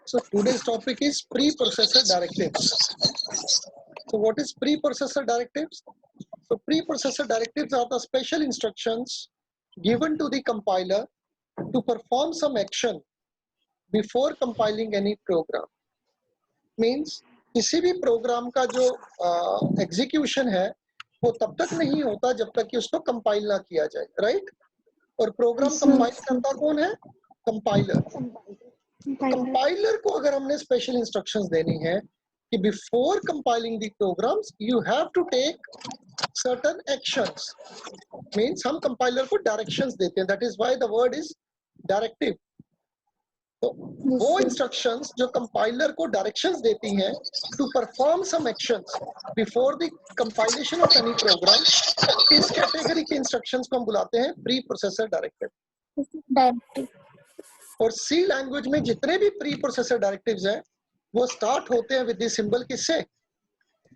So today's topic is preprocessor directives. So what is preprocessor directives? So preprocessor directives are the special instructions given to the compiler to perform some action before compiling any program. Means किसी भी programme का जो execution है वो तब तक नहीं होता जब तक कि उसको कंपाइल ना किया जाए, राइट? और प्रोग्राम कंपाइल करता कौन है? कंपाइलर। कंपाइलर को अगर हमने स्पेशल इंस्ट्रक्शंस देनी है कि before compiling the programs you have to take certain actions, means हम कंपाइलर को डायरेक्शंस देते हैं, that is why the word is directive. तो वो इंस्ट्रक्शंस जो कंपाइलर को डायरेक्शंस देती हैं to perform some actions before the compilation of any program, इस कैटेगरी के इंस्ट्रक्शंस को हम बुलाते हैं प्री प्रोसेसर डायरेक्टिव। और सी लैंग्वेज में जितने भी प्री प्रोसेसर डायरेक्टिव्स हैं वो स्टार्ट होते हैं विद द सिंबल किससे?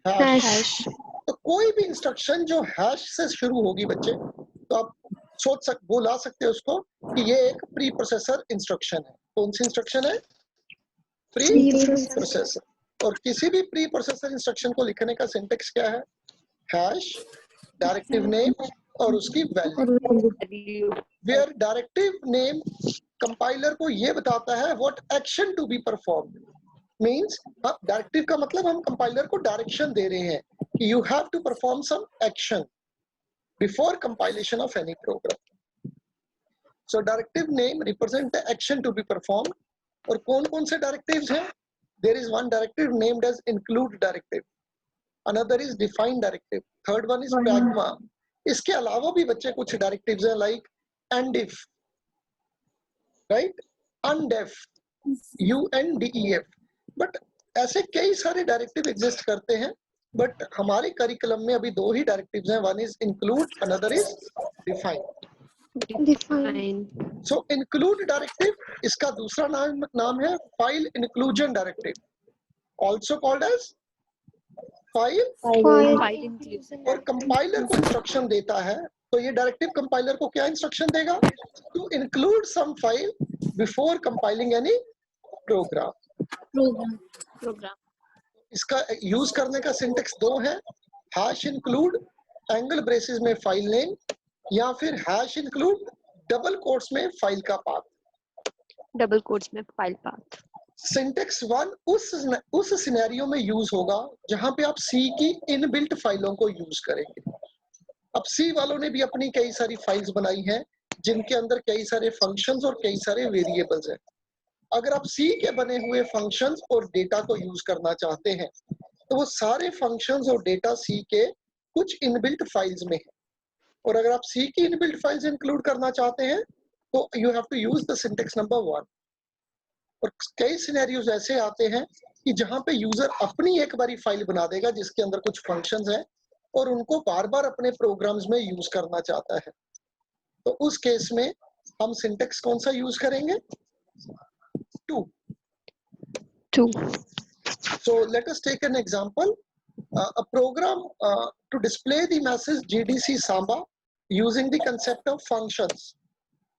हैश। तो कोई भी इंस्ट्रक्शन जो हैश से शुरू होगी बच्चे, तो आप बुला सकते हो उसको कि ये एक प्री प्रोसेसर इंस्ट्रक्शन है। कौन सी इंस्ट्रक्शन है? Pre processor. और किसी भी प्री प्रोसेसर इंस्ट्रक्शन को लिखने का सिंटेक्स क्या है? हैश, डायरेक्टिव नेम और उसकी value. Where directive name compiler को ये बताता है what action to be performed. Means directive का मतलब हम कंपाइलर को डायरेक्शन दे रहे हैं कि you have to perform some action before compilation of any program. So directive name represent the action to be performed. और कौन कौन से डायरेक्टिव्स हैं? There is one directive named as include directive, another is define directive, third one is pragma. इसके अलावा भी बच्चे कुछ डायरेक्टिव्स हैं like endif, right, undef, UNDEF। But ऐसे कई सारे डायरेक्टिव एग्जिस्ट करते हैं, बट हमारे करिकुलम में अभी दो ही डायरेक्टिव्स हैं, one is include, another is define. So include directive, इसका दूसरा नाम है file inclusion directive, also called as file inclusion. और कंपाइलर को इंस्ट्रक्शन देता है, तो ये डायरेक्टिव कंपाइलर को क्या इंस्ट्रक्शन देगा? To include some file before compiling any program. इसका यूज करने का सिंटेक्स दो है, हैश इंक्लूड एंगल ब्रेसेस में फाइल नेम, या फिर हैश इंक्लूड डबल कोट्स में फाइल का पाथ। सिंटेक्स वन उस सिनेरियो में यूज होगा जहां पे आप सी की इनबिल्ट फाइलों को यूज करेंगे। अब सी वालों ने भी अपनी कई सारी फाइल्स बनाई हैं जिनके अंदर कई सारे फंक्शंस और कई सारे वेरिएबल्स हैं। अगर आप सी के बने हुए फंक्शंस और डेटा को यूज करना चाहते हैं तो वो सारे फंक्शंस और डेटा सी के कुछ इनबिल्ट फाइल्स में है। और अगर आप सी की इनबिल्ट फाइल्स इंक्लूड करना चाहते हैं तो you have to use the syntax number 1। और कई सिनेरियोज ऐसे आते हैं कि जहां पे यूजर अपनी एक बारी फाइल बना देगा जिसके अंदर कुछ फंक्शंस हैं और उनको बार बार अपने प्रोग्राम्स में यूज करना चाहता है, तो उस केस में हम सिंटेक्स कौन सा यूज करेंगे? 2. So let us take an example. A program to display the message GDC Samba using the concept of functions.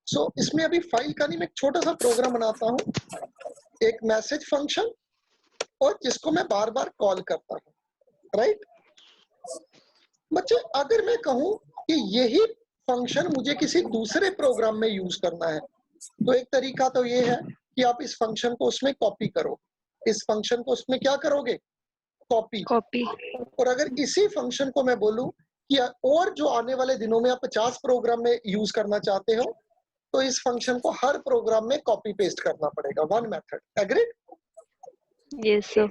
So इसमें अभी फाइल का नहीं, मैं एक छोटा सा प्रोग्राम बनाता हूँ, एक मैसेज फंक्शन, और जिसको मैं बार बार कॉल करता हूँ, राइट? बच्चे अगर मैं कहूँ कि यही फंक्शन मुझे किसी दूसरे प्रोग्राम में यूज करना है, तो एक तरीका तो ये है कि आप इस फंक्शन को उसमें कॉपी करो। इस फंक्शन को उसमें क्या करोगे? कॉपी। और अगर इसी फंक्शन को मैं बोलूं कि और जो आने वाले दिनों में आप 50 प्रोग्राम में यूज करना चाहते हो, तो इस फंक्शन को हर प्रोग्राम में कॉपी पेस्ट करना पड़ेगा, one method. Agreed? Yes sir.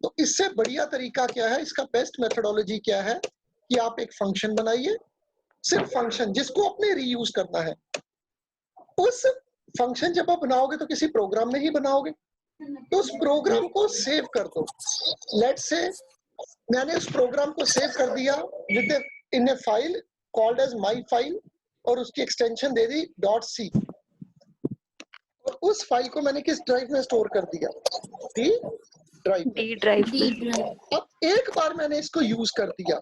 तो इससे बढ़िया तरीका क्या है, इसका बेस्ट मेथडोलॉजी क्या है कि आप एक फंक्शन बनाइए, सिर्फ फंक्शन जिसको आपने रीयूज करना है। उस फंक्शन जब आप बनाओगे तो किसी प्रोग्राम में ही बनाओगे, तो उस प्रोग्राम को सेव कर दो। लेट्स से मैंने उस प्रोग्राम को सेव कर दिया with in a file called as my file, और उसकी एक्सटेंशन दे दी .c, और उस फाइल को मैंने किस ड्राइव में स्टोर कर दिया? D drive. अब एक बार मैंने इसको यूज कर दिया,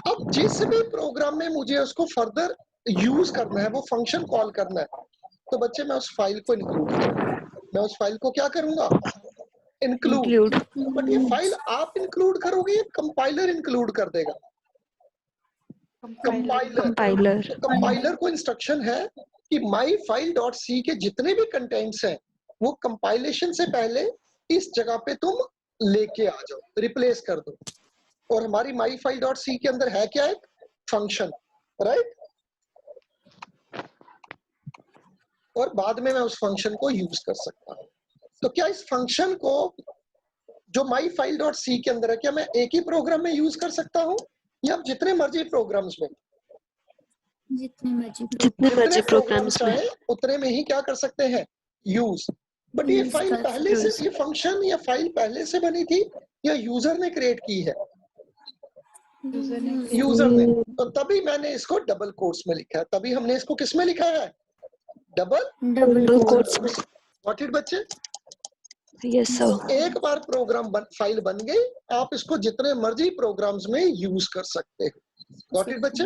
अब जिस भी प्रोग्राम में मुझे उसको फर्दर यूज करना है, वो फंक्शन कॉल करना है, तो बच्चे मैं उस फाइल को इंक्लूड करूंगा। मैं उस फाइल को क्या करूंगा, इंक्लूड। Include. बट ये फाइल आप इंक्लूड करोगे या कंपाइलर इंक्लूड कर देगा, कंपाइलर। Compiler. तो कंपाइलर को इंस्ट्रक्शन है कि माई फाइल डॉट सी के जितने भी कंटेंट्स हैं वो कंपाइलेशन से पहले इस जगह पे तुम लेके आ जाओ, रिप्लेस कर दो। और हमारी माई फाइल डॉट सी के अंदर है क्या, एक फंक्शन, राइट। और बाद में मैं उस फंक्शन को यूज कर सकता हूँ। तो क्या इस फंक्शन को जो माई फाइल डॉट सी के अंदर है, क्या मैं एक ही प्रोग्राम में यूज कर सकता हूँ या जितने मर्जी प्रोग्राम्स में, जितने मर्जी जितने जितने मर्जी प्रोग्राम्स प्रोग्राम्स में चाहे उतने में ही क्या कर सकते हैं, यूज। बट ये यूज फाइल कर पहले से, use. ये फंक्शन या फाइल पहले से बनी थी या यूजर ने क्रिएट की है, यूजर ने। तो तभी मैंने इसको डबल कोट्स में लिखा है, तभी हमने इसको किस में लिखा है, double double Double quotes quotes में. व्हाट इट बच्चे। Yes sir. तो एक बार फाइल बन गई, आप इसको जितने मर्जी प्रोग्राम्स में यूज कर सकते हो। व्हाट इट बच्चे।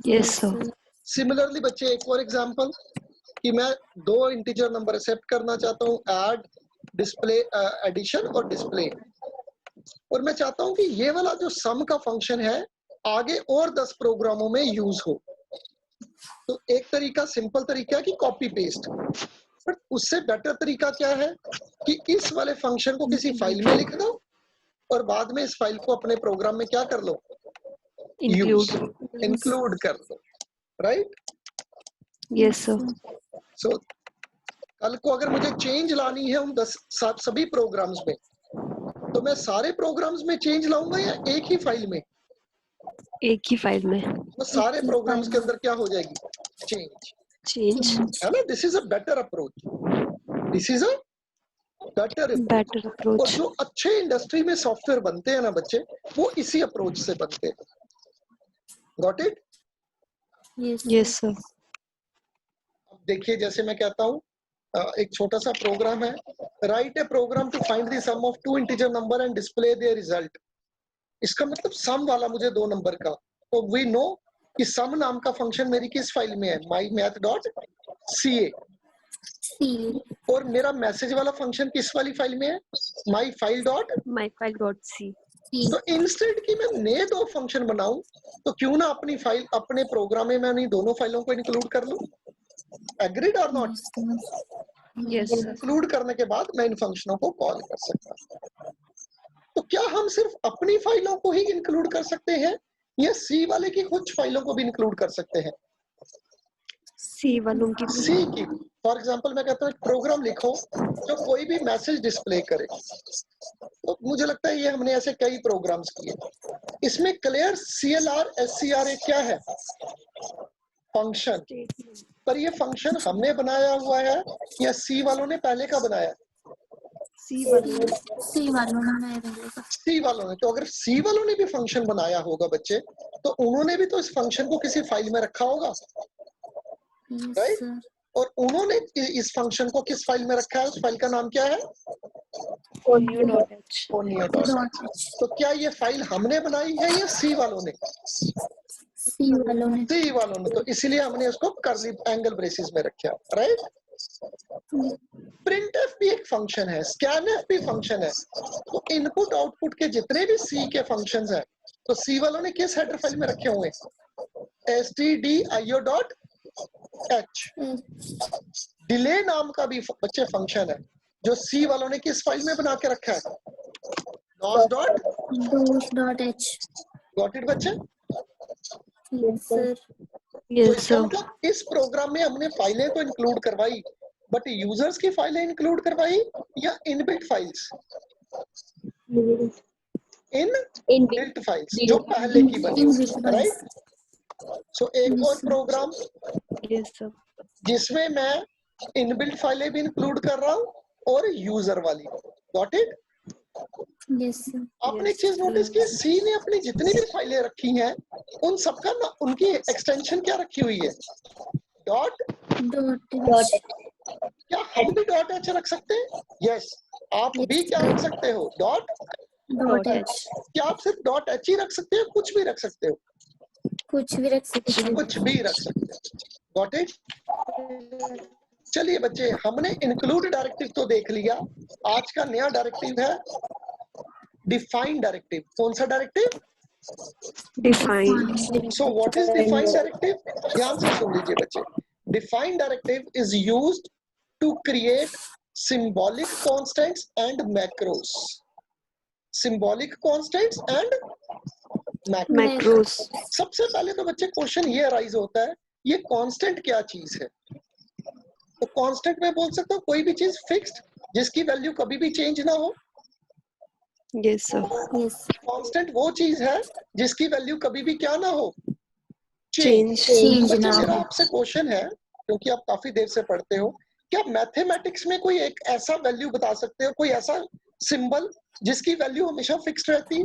Yes sir. सिमिलरली बच्चे एक और एग्जांपल, कि मैं दो इंटीजर नंबर एक्सेप्ट करना चाहता हूँ, ऐड, डिस्प्ले, एडिशन और डिस्प्ले, और मैं चाहता हूँ कि ये वाला जो सम का फंक्शन है आगे और 10 प्रोग्रामों में यूज हो। तो एक तरीका, सिंपल तरीका है कि कॉपी पेस्ट, बट उससे बेटर तरीका क्या है कि इस वाले फंक्शन को किसी फाइल में लिख दो और बाद में इस फाइल को अपने प्रोग्राम में क्या कर लो, यूज, Include. इंक्लूड कर दो, राइट। Yes sir. सो कल को अगर मुझे चेंज लानी है उन 10 सभी प्रोग्राम्स में, तो मैं सारे प्रोग्राम्स में चेंज लाऊंगा या एक ही फाइल में, एक ही फाइल में तो सारे प्रोग्राम्स के अंदर क्या हो जाएगी, चेंज, change. है ना। This is a better approach, this is a better approach. Better और approach. जो अच्छे इंडस्ट्री में सॉफ्टवेयर बनते हैं ना बच्चे, वो इसी अप्रोच से बनते हैं। Got it. Yes sir. अब देखिए, जैसे मैं कहता हूँ, एक छोटा सा प्रोग्राम है, write a program to find the sum of two integer number and display their result. इसका मतलब सम वाला मुझे 2 नंबर का, तो वी नो कि सम नाम का फंक्शन मेरी किस फाइल में है, माई मैथ डॉट सी ए, और मेरा मैसेज वाला फंक्शन किस वाली फाइल में है, माई फाइल डॉट। myfile.c. तो इंस्टेंट की मैं नए 2 फंक्शन बनाऊं, तो क्यों ना अपनी फाइल, अपने प्रोग्राम में मैं उन्हीं दोनों फाइलों को इंक्लूड कर लूं। एग्रीड और नॉट। Yes sir. इंक्लूड करने के बाद मैं इन फंक्शनों को कॉल कर सकता हूं। तो क्या हम सिर्फ अपनी फाइलों को ही इंक्लूड कर सकते हैं या सी वाले की कुछ फाइलों को भी इंक्लूड कर सकते हैं, C वालों की भी. सी की। फॉर एग्जांपल मैं कहता हूँ एक प्रोग्राम लिखो जो कोई भी मैसेज डिस्प्ले करे, तो मुझे लगता है ये हमने ऐसे कई प्रोग्राम्स किए। इसमें क्लियर CLR SCR क्या है, फंक्शन। पर ये फंक्शन हमने बनाया हुआ है या सी वालों ने पहले का बनाया, C वालों. सी वालों ने पहले का। सी वालों ने। तो अगर सी वालों ने भी फंक्शन बनाया होगा बच्चे, तो उन्होंने भी तो इस फंक्शन को किसी फाइल में रखा होगा, राइट। और उन्होंने इस फंक्शन को किस फाइल में रखा है, उस फाइल का नाम क्या है, Onio.h. onio.h। तो क्या ये फाइल हमने बनाई है या सी वालों ने, सी वालों ने। सी वालों ने। तो इसीलिए हमने उसको कर्ली एंगल ब्रेसिस में रखा, राइट। प्रिंटफ भी एक फंक्शन है, स्कैनफ भी फंक्शन है। तो इनपुट आउटपुट के जितने भी सी के फंक्शंस हैं, तो सी वालों ने किस हेडर फाइल में रखे हुए, stdio.h। डिले नाम का भी बच्चे फंक्शन है जो सी वालों ने किस फाइल में बना के रखा है, dos.h। गॉट इट बच्चे। Yes sir। तो Yes इसका sir. मतलब इस प्रोग्राम में हमने फाइलें तो इंक्लूड करवाई, बट यूजर्स की फाइलें इंक्लूड करवाई या इनबिल्ट फाइल्स, इनबिल्ट फाइल्स जो पहले की बनी, राइट। सो एक और प्रोग्राम Yes sir. जिसमें मैं इनबिल्ट फाइलें भी इंक्लूड कर रहा हूँ और यूजर वाली, गॉट इट। Yes sir। आपने एक चीज नोटिस की, सी ने अपनी जितनी भी फाइलें रखी हैं उन सबका ना, उनकी एक्सटेंशन क्या रखी हुई है, डॉट। dot क्या हम भी डॉट एच रख सकते हैं, यस। आप भी क्या रख सकते हो, डॉट dot H. h। क्या आप सिर्फ डॉट एच ही रख सकते हो, कुछ भी रख सकते हो, कुछ भी रख सकते हैं। कुछ भी रख सकते हो, गॉट इट। चलिए बच्चे, हमने इंक्लूड डायरेक्टिव तो देख लिया। आज का नया डायरेक्टिव है डिफाइन डायरेक्टिव। कौन सा directive? Define. So what is defined directive? ध्यान से सुन लीजिए बच्चे। Defined directive is used to create symbolic constants and macros. Symbolic constants and macros. Macros. सबसे पहले तो बच्चे क्वेश्चन ये अराइज होता है, ये कांस्टेंट क्या चीज है? तो कांस्टेंट में बोल सकता हूँ कोई भी चीज फिक्स्ड जिसकी वैल्यू कभी भी चेंज ना हो। Yes sir. Yes. कांस्टेंट वो चीज है जिसकी वैल्यू कभी भी क्या ना हो, चेंज। Change बच्चे ना मेरा हो। आपसे क्वेश्चन है, क्योंकि आप काफी देर से पढ़ते हो, क्या मैथमेटिक्स में कोई एक ऐसा वैल्यू बता सकते हो, कोई ऐसा सिंबल जिसकी वैल्यू हमेशा फिक्स्ड रहती है?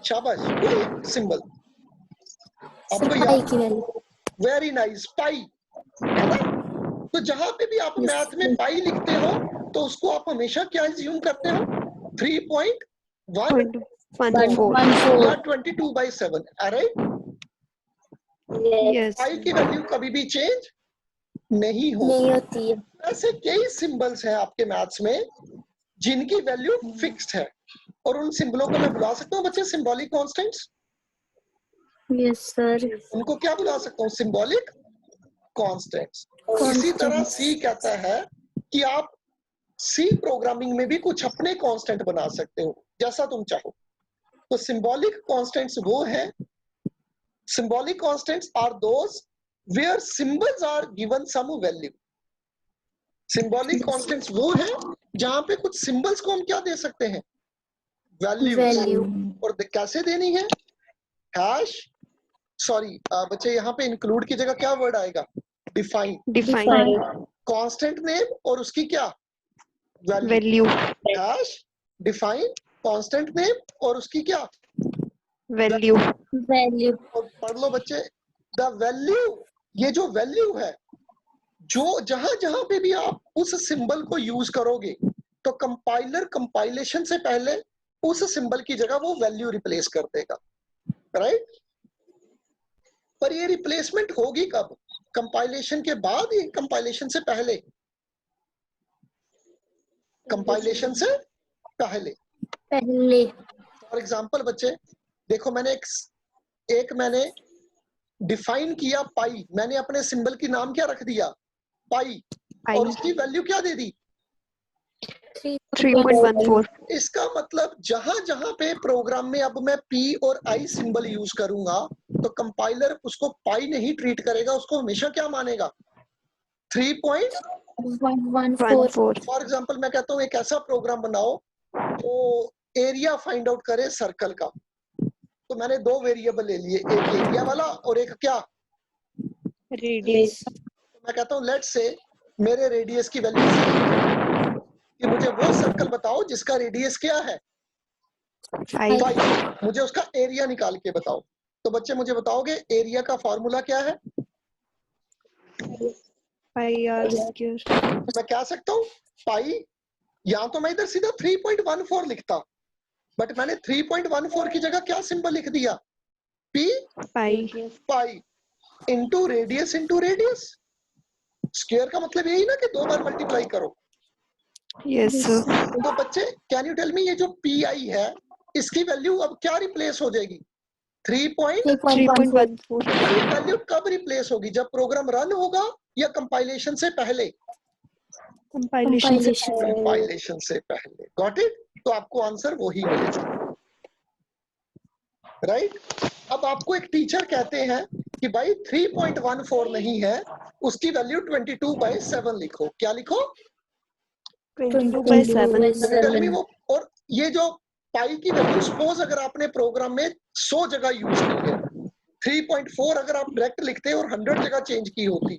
शाबाश, कोई सिंबल सर आपको पाई याद? की वैल्यू। वेरी नाइस, पाई, है ना? तो जहां पे भी आप Yes. मैथ में पाई लिखते हो तो उसको आप हमेशा क्या एज्यूम करते हो? 3.14 1.14। या 22/7, राइट? यस पाई की वैल्यू कभी भी चेंज नहीं हो। नहीं होती है। ऐसे कई सिंबल्स हैं आपके मैथ्स में जिनकी वैल्यू फिक्स्ड है, और उन सिंबलों को मैं बुला सकता हूँ बच्चे सिंबॉलिक कांस्टेंट्स। Yes sir. उनको क्या बुला सकता हूँ? Symbolic constants. इसी तरह सी कहता है कि आप सी प्रोग्रामिंग में भी कुछ अपने कांस्टेंट बना सकते हो जैसा तुम चाहो। तो सिंबॉलिक कांस्टेंट्स वो हैं, symbolic constants are those where symbols are given some value. Symbolic constants वो है जहां पे कुछ symbols को हम क्या दे सकते हैं? Values. वैल्यू। और कैसे देनी है? हैश, सॉरी बच्चे, यहाँ पे इंक्लूड की जगह क्या वर्ड आएगा? डिफाइन। डिफाइन। कांस्टेंट नेम और उसकी क्या value? Value. Hash define constant name और उसकी क्या वैल्यू। वैल्यू। और पढ़ लो बच्चे, द वैल्यू, ये जो वैल्यू है, जो जहां जहां पे भी आप उस सिंबल को यूज करोगे तो कंपाइलर कंपाइलेशन से पहले उस सिंबल की जगह वो वैल्यू रिप्लेस कर देगा, राइट? पर ये रिप्लेसमेंट होगी कब? कंपाइलेशन के बाद या कंपाइलेशन से पहले? कंपाइलेशन से पहले। पहले। फॉर एग्जांपल बच्चे देखो, मैंने एक मैंने डिफाइन किया पाई, मैंने अपने सिंबल की नाम क्या रख दिया? पाई, और उसकी वैल्यू क्या दे दी? 3.14। इसका मतलब जहां जहां पे प्रोग्राम में अब मैं पी और आई सिंबल यूज करूंगा तो कंपाइलर उसको पाई नहीं ट्रीट करेगा, उसको हमेशा क्या मानेगा? 3.14। 14। फॉर एग्जांपल मैं कहता हूं एक ऐसा प्रोग्राम बनाओ तो एरिया फाइंड आउट करे सर्कल का, तो मैंने दो वेरिएबल ले लिए, एक एरिया वाला और एक क्या? रेडियस। तो मैं कहता हूं लेट्स से मेरे रेडियस की वैल्यू कि मुझे वो सर्कल बताओ जिसका रेडियस क्या है? 5। 5। मुझे उसका एरिया निकाल के बताओ। तो बच्चे मुझे बताओगे एरिया का फॉर्मूला क्या है? पाई आर स्क्वायर। मैं क्या सकता हूँ? पाई, या तो मैं इधर सीधा 3.14 लिखता, बट मैंने 3.14 की जगह क्या सिंबल लिख दिया? पी पाई। पाई इंटू रेडियस स्क्वायर का मतलब यही ना कि 2 बार मल्टीप्लाई करो। Yes sir. तो बच्चे कैन यू टेल मी, ये जो पी आई है इसकी वैल्यू अब क्या रिप्लेस हो जाएगी? 3.14। 3.14। वैल्यू कब रिप्लेस होगी? जब प्रोग्राम रन होगा या कंपाइलेशन से पहले? कंपाइलेशन से कंपाइलेशन से पहले। Got it? तो आपको आंसर वही मिलेगा, राइट? अब आपको एक टीचर कहते हैं कि भाई 3.14 नहीं है, उसकी वैल्यू 22/7 लिखो। क्या लिखो? 22/7। टेल मी वो। और ये जो पाई की वैल्यू, सपोज अगर आपने प्रोग्राम में 100 जगह यूज की है, 3.4 अगर आप डायरेक्ट लिखते और 100 जगह चेंज की होती,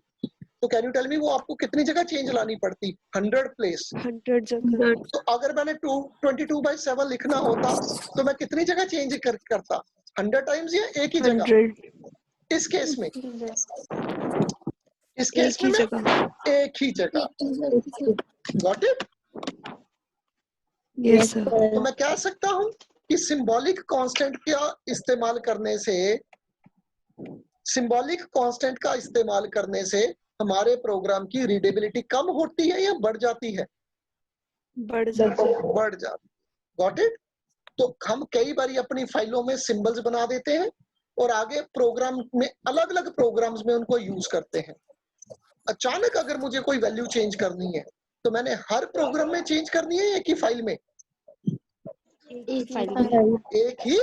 तो कैन यू टेल मी वो आपको कितनी जगह चेंज लानी पड़ती? 100 प्लेस। 100 जगह। तो अगर मैंने 22/7 लिखना होता तो मैं कितनी जगह चेंज करता? 100 टाइम्स या एक ही जगह? 100। इस केस में एक ही मैं जगह। एक ही जगह। Got it? Yes sir. तो मैं कह सकता हूं कि सिंबॉलिक कांस्टेंट का इस्तेमाल करने से सिंबॉलिक कांस्टेंट का इस्तेमाल करने से हमारे प्रोग्राम की रीडेबिलिटी कम होती है या बढ़ जाती है? बढ़ जाती है। बढ़ जाती। Got it? तो हम कई बार अपनी फाइलों में सिंबल्स बना देते हैं और आगे प्रोग्राम में अलग अलग प्रोग्राम्स में उनको यूज करते हैं। अचानक अगर मुझे कोई वैल्यू चेंज करनी है तो मैंने हर प्रोग्राम में चेंज करनी है एक ही फाइल में? एक ही फाइल में। एक ही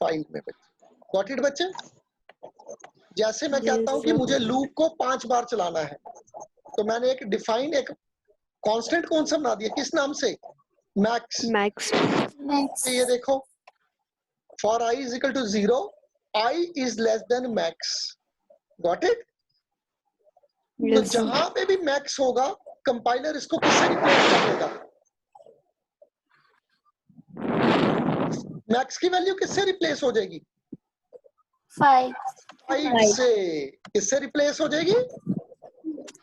फाइल में बच्चे। गॉट इट बच्चे? जैसे मैं कहता हूं कि मुझे लूप को 5 बार चलाना है तो मैंने एक डिफाइन एक कांस्टेंट कौन सा बना दिया, किस नाम से? मैक्स। मैक्स। ये देखो, for i is equal to 0 i is less than max. Got it? तो जहां पे भी मैक्स होगा कंपाइलर इसको किससे रिप्लेस कर देगा? मैक्स की वैल्यू किससे रिप्लेस हो जाएगी? 5 से। किससे रिप्लेस हो जाएगी?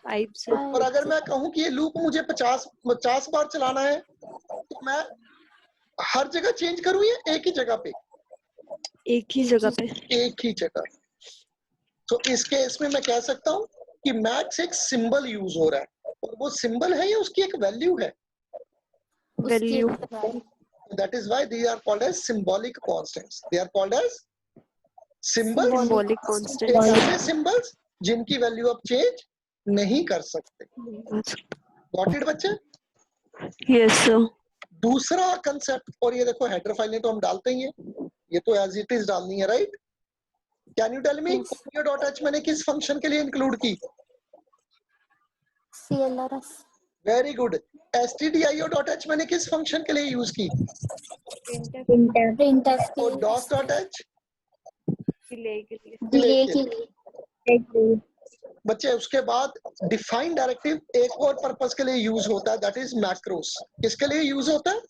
5 से। और अगर मैं कहूं कि ये लूप मुझे 50 बार चलाना है तो मैं हर जगह चेंज करूं या एक ही जगह पे? एक ही जगह पे। एक ही जगह। तो इस केस में मैं कह सकता हूं कि मैक्स एक सिंबल यूज हो रहा है और वो सिंबल है या उसकी एक वैल्यू है? Value. That is why they are called as symbolic constants. They are called as symbols. Symbolic constant. एक ऐसे सिंबल्स जिनकी वैल्यू आप चेंज नहीं कर सकते। गॉट इट बच्चे? Yes sir. दूसरा कंसेप्ट, और ये देखो हेडर फाइलें तो हम डालते ही हैं, ये तो एज इट इज डालनी है, right? Can you tell me dot h मैंने किस फंक्शन के लिए इंक्लूड की? CLRS। Very good. stdio.h मैंने किस फंक्शन के लिए यूज की? printf और dos.h डिले के लिए। डिले के लिए। बच्चे उसके बाद डिफाइन डायरेक्टिव एक और पर्पस के लिए यूज होता है, दैट इज मैक्रोस। किसके लिए यूज होता है?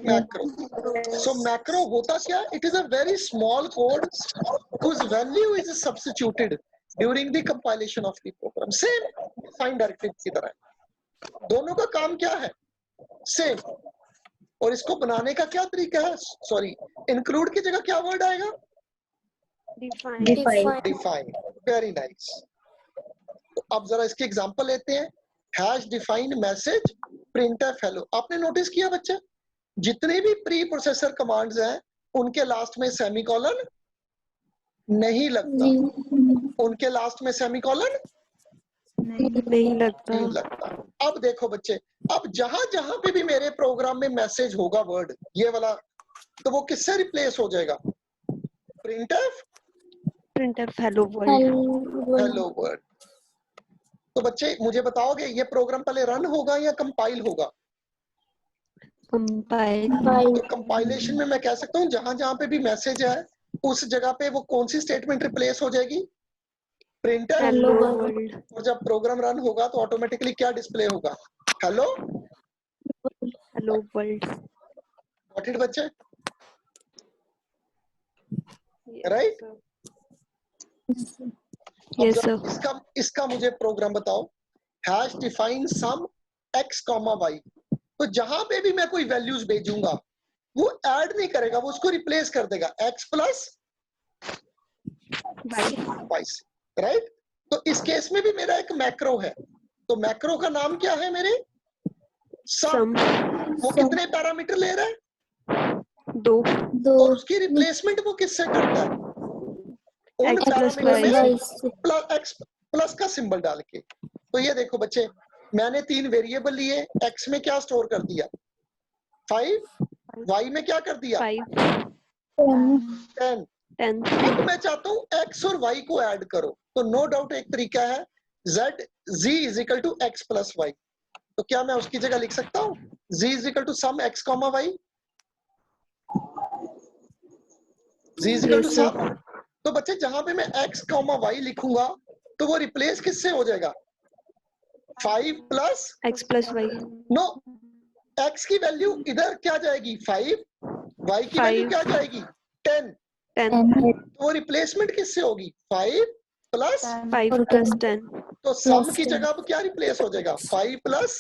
मैक्रो। सो मैक्रो होता क्या? It is a very small code whose value is substituted during the compilation of the program. Same define directive की तरह। दोनों का काम क्या है? सेम। और इसको बनाने का क्या तरीका है? सॉरी, इंक्लूड की जगह क्या वर्ड आएगा? डिफाइन। Very nice. तो अब जरा इसकी एग्जांपल लेते हैं। Hash define message printf hello. आपने नोटिस किया बच्चे, जितने भी प्री प्रोसेसर कमांड्स हैं उनके लास्ट में सेमीकोलन नहीं लगता। उनके लास्ट में सेमीकोलन नहीं लगता। नहीं लगता। अब देखो बच्चे, अब जहां जहां पे भी मेरे प्रोग्राम में मैसेज होगा वर्ड ये वाला, तो वो किससे रिप्लेस हो जाएगा? Printf hello world. Hello word. तो बच्चे मुझे बताओगे ये प्रोग्राम पहले रन होगा या कंपाइल होगा? कंपाइल। तो कंपाइलेशन में मैं कह सकता हूँ जहां जहां पे भी मैसेज है उस जगह पे वो कौन सी स्टेटमेंट रिप्लेस हो जाएगी? प्रिंटफ। Hello world. और जब प्रोग्राम रन होगा तो ऑटोमेटिकली क्या डिस्प्ले होगा? Hello world. गॉट इट बच्चे? राइट? Yes sir. इसका मुझे प्रोग्राम बताओ। हैश डिफाइन सम x कॉमा वाई। तो जहां पे भी मैं कोई वैल्यूज भेजूंगा वो ऐड नहीं करेगा, वो उसको रिप्लेस कर देगा x प्लस वाई। राइट? तो इस केस में भी मेरा एक मैक्रो है, तो मैक्रो का नाम क्या है मेरे? सम। वो कितने पैरामीटर ले रहा है? 2। और उसकी रिप्लेसमेंट वो किससे करता है? उन X प्लस पैरामीटर वाई। में x प्लस का सिंबल डाल के। तो ये देखो बच्चे, मैंने 3 वेरिएबल लिए, x में क्या स्टोर कर दिया? 5, y में क्या कर दिया? 10। अब मैं चाहता हूं x और y को ऐड करो, तो नो डाउट एक तरीका है z is equal to x plus y. तो क्या मैं उसकी जगह लिख सकता हूं z is equal to sum x comma y? z is equal to sum. तो बच्चे जहां पे मैं x कॉमा वाई लिखूंगा तो वो रिप्लेस किससे हो जाएगा? 5 plus x plus y. No, x की वैल्यू इधर क्या जाएगी? 5। y की वैल्यू क्या जाएगी? 10। तो वो रिप्लेसमेंट किससे होगी? 5 प्लस 10। तो सम की जगह पर क्या रिप्लेस हो जाएगा? 5 प्लस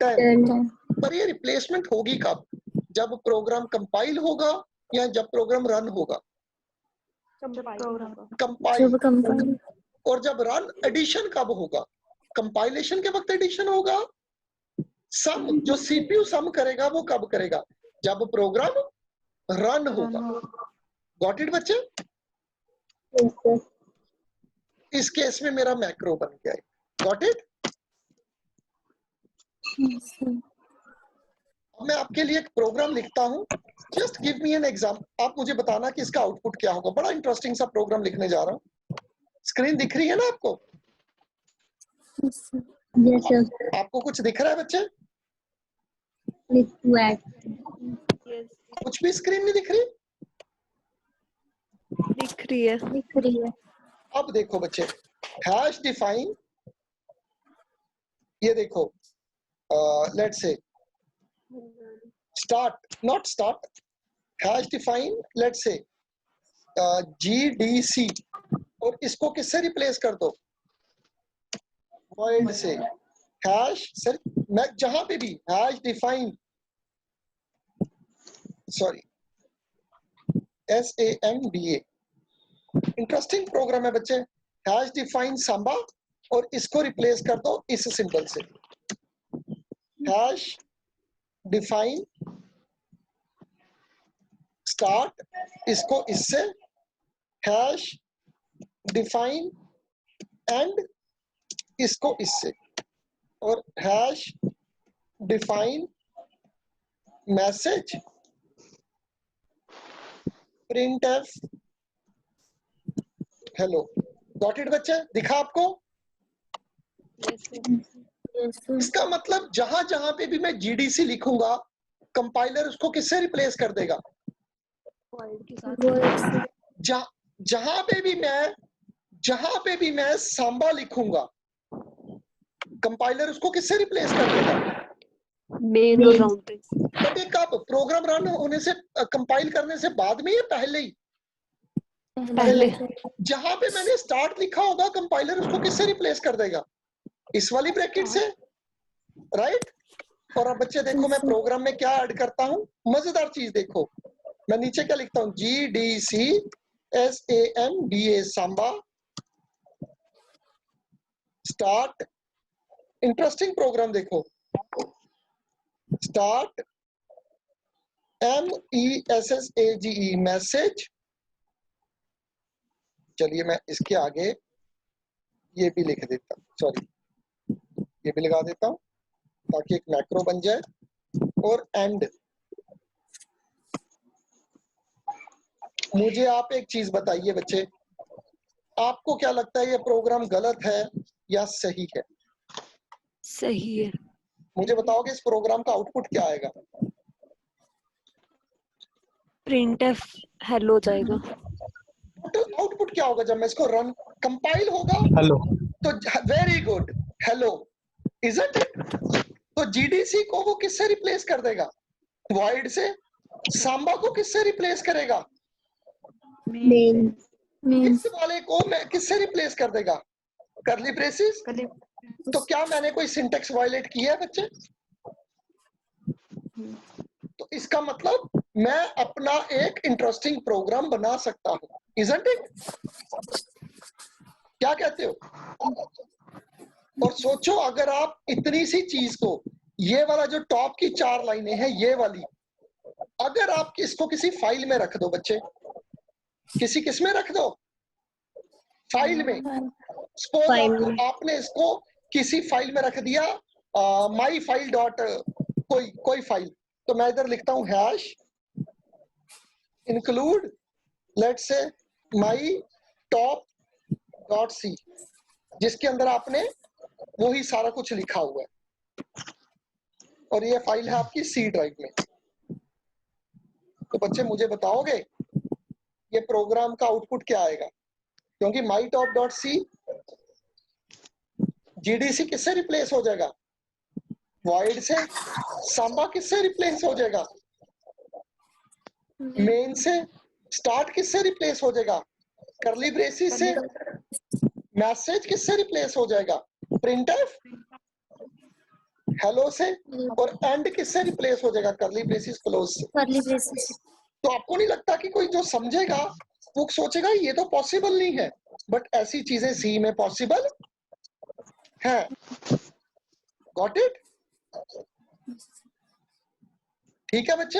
10। पर ये रिप्लेसमेंट होगी कब? जब प्रोग्राम कंपाइल होगा या जब प्रोग्राम रन होगा? कंपाइल। जब कंपाइल और जब रन एडिशन कब होगा? कंपाइलेशन के वक्त एडिशन होगा। सम जो सीपीयू सम करेगा वो कब करेगा? जब प्रोग्राम रन होगा। गॉट इट बच्चे? yes sir इस केस में मेरा मैक्रो बन गया है। Got it? yes sir अब मैं आपके लिए एक प्रोग्राम लिखता हूं। Just give me an exam. आप मुझे बताना कि इसका आउटपुट क्या होगा। बड़ा इंटरेस्टिंग सा प्रोग्राम लिखने जा रहा हूं। स्क्रीन दिख रही है ना आपको? yes sir आपको कुछ दिख रहा है बच्चे? click to add यस कुछ भी स्क्रीन नहीं दिख रही? दिख रही है। दिख रही है अब देखो बच्चे, हैश डिफाइन, ये देखो, let's say start, not start, hash define, let's say GDC, और इसको किससे रिप्लेस कर दो? void से। हैश, सर मैं जहां पे भी hash define, sorry SAMBA, interesting program है बच्चे। हैश डिफाइन सांबा, और इसको रिप्लेस कर दो इस सिंबल से। हैश डिफाइन स्टार्ट, इसको इससे। हैश डिफाइन एंड, इसको इससे। और hash define message printf hello. Got it बच्चे? दिखा आपको? yes sir इसका मतलब जहां जहां पे भी मैं GDC लिखूंगा, कंपाइलर उसको किससे रिप्लेस कर देगा? word से जहां पे भी मैं सांबा लिखूंगा, कंपाइलर उसको किससे रिप्लेस कर देगा? मेन और राउंड पे। तब ये कब? प्रोग्राम रन होने से, कंपाइल करने से बाद में या पहले ही? पहले। जहां पे मैंने स्टार्ट लिखा होगा, कंपाइलर उसको किससे रिप्लेस कर देगा? इस वाली ब्रैकेट से, राइट? और अब बच्चे देखो मैं प्रोग्राम में क्या ऐड करता हूं, मजेदार चीज देखो। मैं नीचे क्या लिखता हूं? GDC SAMBA samba start. Interesting program देखो। Start MESSAGE message. चलिए मैं इसके आगे ये भी लिख देता हूं, सॉरी ये भी लगा देता हूं ताकि एक मैक्रो बन जाए। और एंड। मुझे आप एक चीज बताइए बच्चे, आपको क्या लगता है ये प्रोग्राम गलत है या सही है? सही है। मुझे बताओगे इस प्रोग्राम का आउटपुट क्या आएगा? प्रिंटफ हेलो हो जाएगा। आउटपुट क्या होगा जब मैं इसको रन, कंपाइल होगा? हेलो। तो very good, hello, isn't it? तो GDC को वो किससे रिप्लेस कर देगा? void से। सांबा को किससे रिप्लेस करेगा? main इस वाले को मैं किससे रिप्लेस कर देगा? करली ब्रेसेस। तो क्या मैंने कोई सिंटेक्स वायलेट किया है बच्चे? तो इसका मतलब मैं अपना एक इंटरेस्टिंग प्रोग्राम बना सकता हूं, इजंट इट? क्या कहते हो? और सोचो अगर आप इतनी सी चीज को, ये वाला जो टॉप की 4 लाइनें हैं, ये वाली, अगर आप इसको किसी फाइल में रख दो बच्चे, किस में रख दो? फाइल में। सपोज फाइल में। आपने इसको किसी फाइल में रख दिया, माई फाइल डॉट कोई फाइल, तो मैं इधर लिखता हूं hash include, let's say my top dot सी, जिसके अंदर आपने वही सारा कुछ लिखा हुआ है, और ये फाइल है आपकी C ड्राइव में। तो बच्चे मुझे बताओगे ये प्रोग्राम का आउटपुट क्या आएगा? क्योंकि my top dot c GDC किससे रिप्लेस हो जाएगा? void से। सांबा किससे रिप्लेस हो जाएगा? मेन से। स्टार्ट किससे रिप्लेस हो जाएगा? करली ब्रेसिस से। मैसेज किससे रिप्लेस हो जाएगा? प्रिंटफ हेलो से। और एंड किससे रिप्लेस हो जाएगा? करली ब्रेसिस क्लोज से। curly braces तो आपको नहीं लगता कि कोई जो समझेगा वो सोचेगा ये तो पॉसिबल नहीं है, बट ऐसी चीजें सी में पॉसिबल है। Got it? ठीक है बच्चे?